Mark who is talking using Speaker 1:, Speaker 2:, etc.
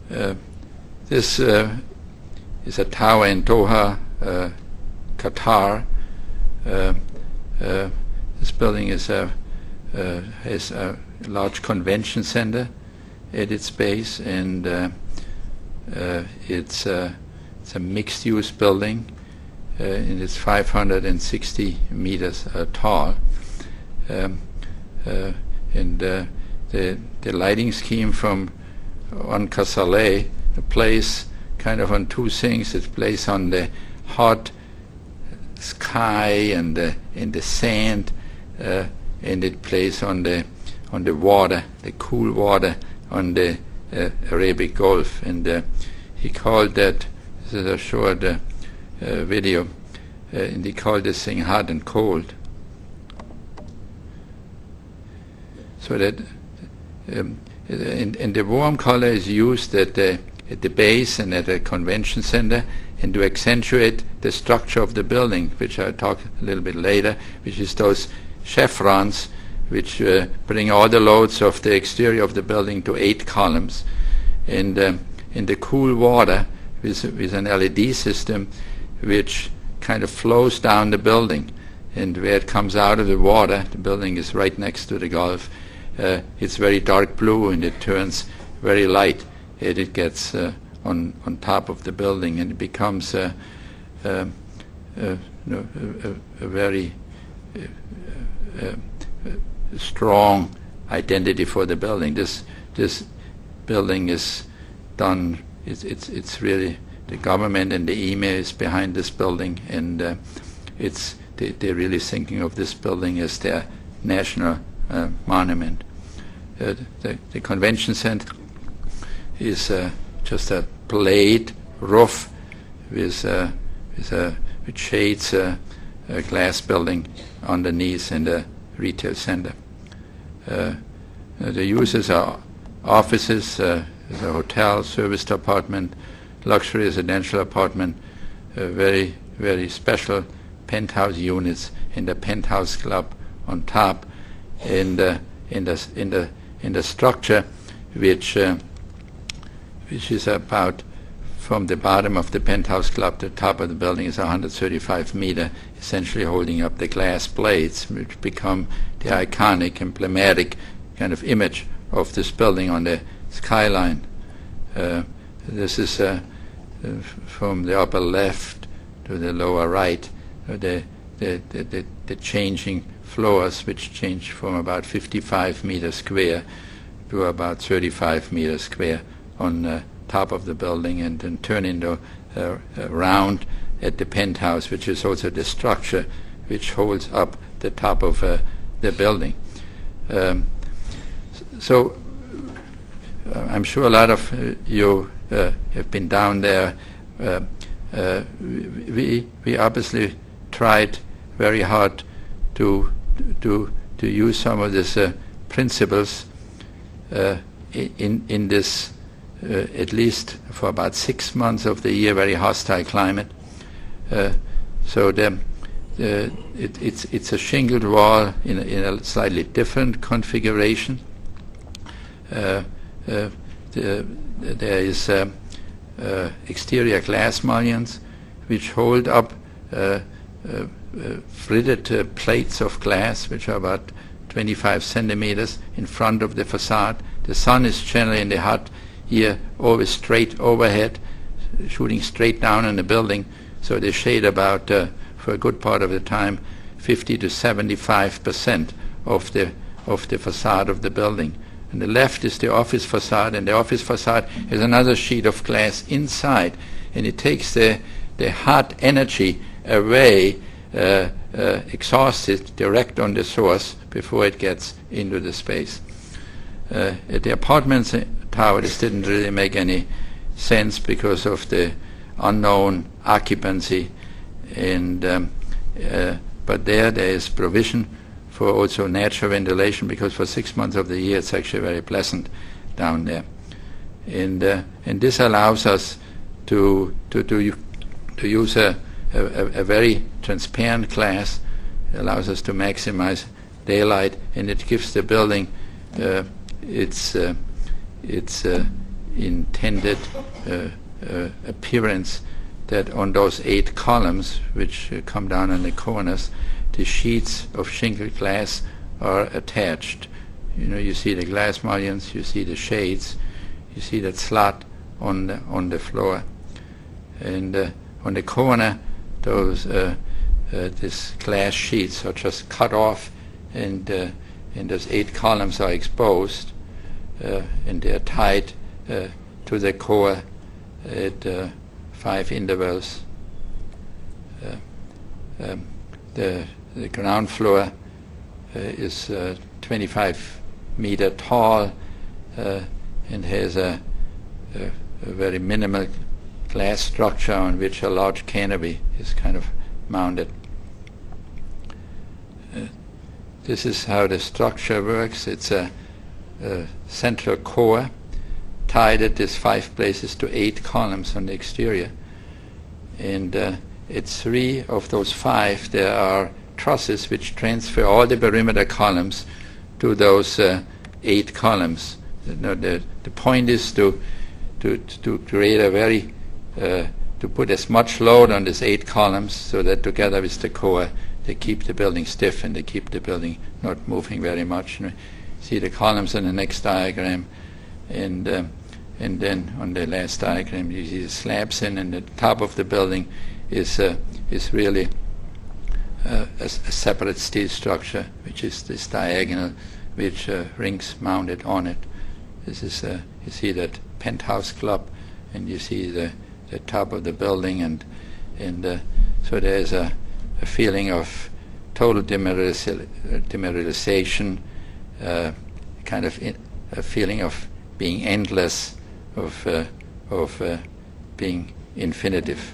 Speaker 1: This is a tower in Doha, Qatar. This building has a large convention center at its base, and it's a mixed-use building, and it's 560 meters tall. And the lighting scheme from on Casale plays kind of on two things. It plays on the hot sky and the sand, and it plays on the water, the cool water on the Arabic Gulf. And he called that, this is a short video, and he called this thing hot and cold. So that and the warm color is used at the base and at the convention center, and to accentuate the structure of the building, which I'll talk a little bit later, which is those chevrons which bring all the loads of the exterior of the building to 8 columns. And in the cool water with an LED system which kind of flows down the building, and where it comes out of the water, the building is right next to the Gulf, it's very dark blue, and it turns very light, and it gets on top of the building, and it becomes a very strong identity for the building. This building is done. It's really the government and the email is behind this building, and they're really thinking of this building as their national monument. The convention center is just a plate roof which shades a glass building underneath in the retail center. The uses are offices, a hotel, service department, luxury residential apartment, very, very special penthouse units in the penthouse club on top, and in the structure which is about, from the bottom of the penthouse club to the top of the building is 135 meters, essentially holding up the glass plates, which become the iconic, emblematic kind of image of this building on the skyline. This is from the upper left to the lower right, the changing floors, which change from about 55 meters square to about 35 meters square on top of the building, and then turn into a round at the penthouse, which is also the structure which holds up the top of the building. So I'm sure a lot of you have been down there. We obviously tried very hard to use some of these principles in this at least for about 6 months of the year very hostile climate. So it's a shingled wall in a slightly different configuration. There is exterior glass mullions which hold up fritted plates of glass, which are about 25 centimeters in front of the facade. The sun is generally in the hot here always straight overhead, shooting straight down on the building, so they shade about, for a good part of the time, 50 to 75% of the facade of the building. And the left is the office facade, and the office facade has another sheet of glass inside, and it takes the hot energy away, exhausts it direct on the source before it gets into the space. At the apartments tower, this didn't really make any sense because of the unknown occupancy, and but there is provision for also natural ventilation, because for 6 months of the year it's actually very pleasant down there, and this allows us to use a very transparent glass. It allows us to maximize daylight, and it gives the building its intended appearance that on those 8 columns, which come down on the corners, the sheets of shingled glass are attached. You see the glass mullions, you see the shades, you see that slot on the floor, and on the corner, these glass sheets are just cut off, and those 8 columns are exposed, and they are tied to the core at 5 intervals. The ground floor is 25 meter tall and has a very minimal glass structure on which a large canopy is kind of mounted. This is how the structure works. It's a central core tied at these 5 places to 8 columns on the exterior, and at 3 of those 5 there are trusses which transfer all the perimeter columns to those 8 columns. The point is to create a very to put as much load on these 8 columns so that together with the core they keep the building stiff and they keep the building not moving very much. See the columns in the next diagram, and then on the last diagram you see the slabs in, and the top of the building is really a separate steel structure, which is this diagonal, which rings mounted on it. This is you see that penthouse club, and you see the top of the building, and so there is a feeling of total demineralization, kind of a feeling of being endless, of being infinitive.